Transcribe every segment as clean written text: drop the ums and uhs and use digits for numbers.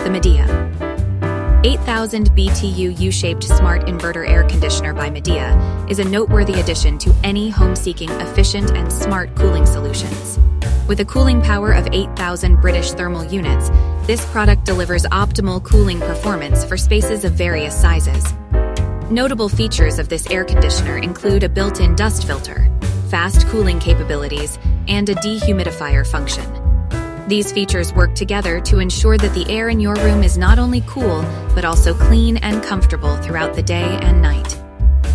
The Medea 8000 BTU U-shaped smart inverter air conditioner by Medea is a noteworthy addition to any home seeking efficient and smart cooling solutions. With a cooling power of 8,000 British thermal units, this product delivers optimal cooling performance for spaces of various sizes. Notable features of this air conditioner include a built-in dust filter, fast cooling capabilities, and a dehumidifier function. These features work together to ensure that the air in your room is not only cool, but also clean and comfortable throughout the day and night.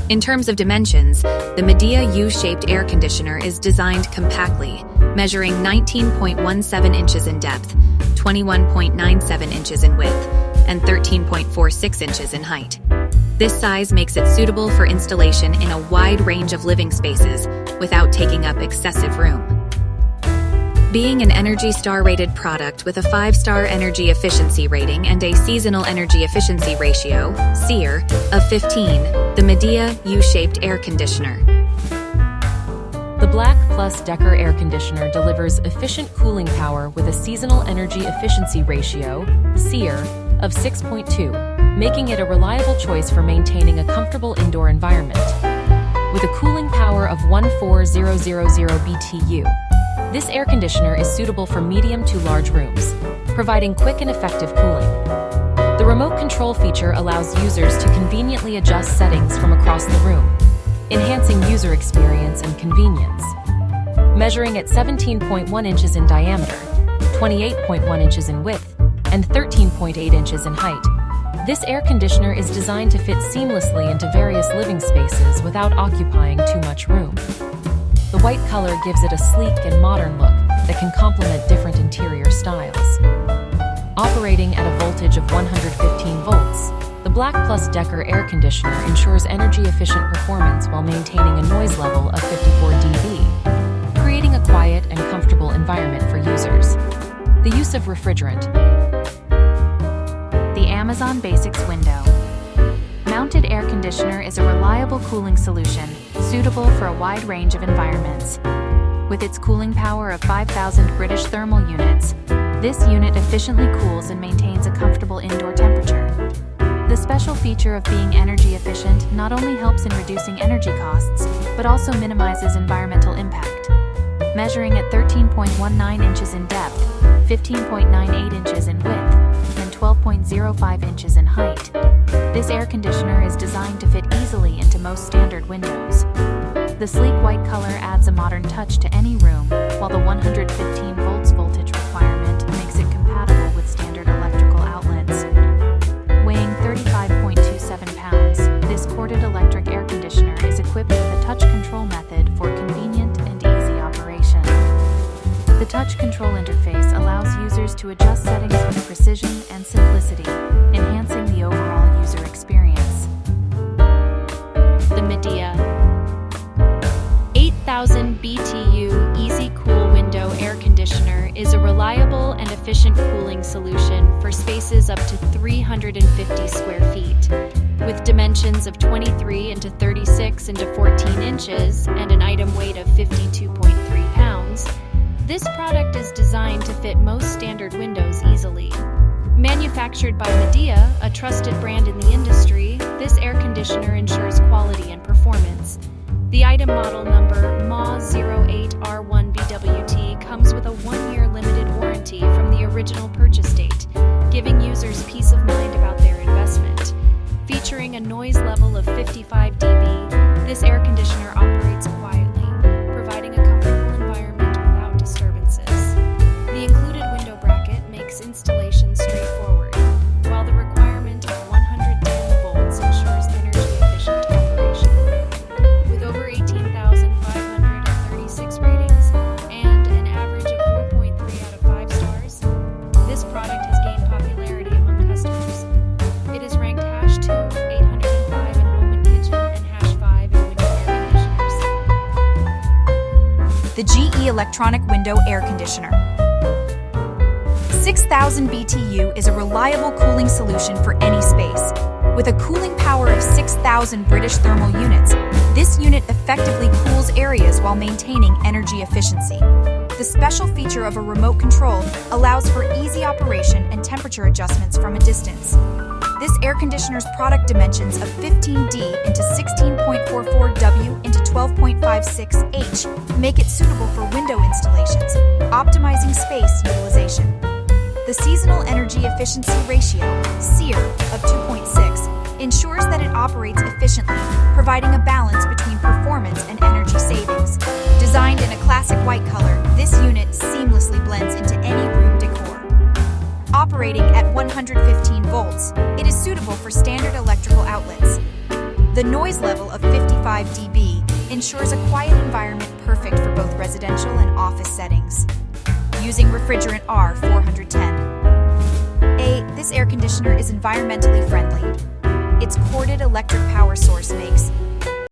In terms of dimensions, the Medea U-shaped air conditioner is designed compactly, measuring 19.17 inches in depth, 21.97 inches in width, and 13.46 inches in height. This size makes it suitable for installation in a wide range of living spaces without taking up excessive room. Being an Energy Star rated product with a 5-star energy efficiency rating and a seasonal energy efficiency ratio, SEER, of 15, the Medea U-shaped air conditioner. The Black Plus Decker air conditioner delivers efficient cooling power with a seasonal energy efficiency ratio, SEER, of 6.2, making it a reliable choice for maintaining a comfortable indoor environment. With a cooling power of 14000 BTU, this air conditioner is suitable for medium to large rooms, providing quick and effective cooling. The remote control feature allows users to conveniently adjust settings from across the room, enhancing user experience and convenience. Measuring at 17.1 inches in diameter, 28.1 inches in width, and 13.8 inches in height, this air conditioner is designed to fit seamlessly into various living spaces without occupying too much room. The white color gives it a sleek and modern look that can complement different interior styles. Operating at a voltage of 115 volts, the Black Plus Decker air conditioner ensures energy-efficient performance while maintaining a noise level of 54 dB, creating a quiet and comfortable environment for users. The use of refrigerant. The Amazon Basics window. Mounted air conditioner is a reliable cooling solution, suitable for a wide range of environments. With its cooling power of 5,000 British thermal units, this unit efficiently cools and maintains a comfortable indoor temperature. The special feature of being energy efficient not only helps in reducing energy costs, but also minimizes environmental impact. Measuring at 13.19 inches in depth, 15.98 inches in width, and 12.05 inches in height, this air conditioner is designed to fit easily into most standard windows. The sleek white color adds a modern touch to any room, while the 115 volts voltage requirement makes it compatible with standard electrical outlets. Weighing 35.27 pounds, this corded electric air conditioner is equipped with a touch control method for convenient and easy operation. The touch control interface allows users to adjust settings with precision and simplicity, enhancing the overall user experience. The Medea 8000 BTU Easy Cool Window Air Conditioner is a reliable and efficient cooling solution for spaces up to 350 square feet. With dimensions of 23 into 36 into 14 inches and an item weight of 52.3 pounds, this product is designed to fit most standard windows easily. Manufactured by Medea, a trusted brand in the industry, this air conditioner ensures quality and performance. The item model number MA08R1BWT comes with a 1-year limited warranty from the original purchase date, giving users peace of mind about their investment. Featuring a noise level of 55 dB, this air conditioner operates quietly, providing a comfortable environment without disturbances. The included window bracket makes installation straightforward, while the requirement of 110 volts ensures energy-efficient operation. With over 18,536 ratings and an average of 4.3 out of 5 stars, this product has gained popularity among customers. It is ranked #2, 805 in home and kitchen, and #5 in window air conditioners. The GE Electronic Window Air Conditioner. 6,000 BTU is a reliable cooling solution for any space. With a cooling power of 6,000 British thermal units, this unit effectively cools areas while maintaining energy efficiency. The special feature of a remote control allows for easy operation and temperature temperature adjustments from a distance. This air conditioner's product dimensions of 15D into 16.44W into 12.56H make it suitable for window installations, optimizing space utilization. The seasonal energy efficiency ratio, SEER, of 2.6 ensures that it operates efficiently, providing a balance between performance and energy savings. Designed in a classic white color, this unit seamlessly blends into any room decor. Operating at 115 volts, it is suitable for standard electrical outlets. The noise level of 55 dB ensures a quiet environment perfect for both residential and office settings. Using refrigerant R410. This air conditioner is environmentally friendly. Its corded electric power source makes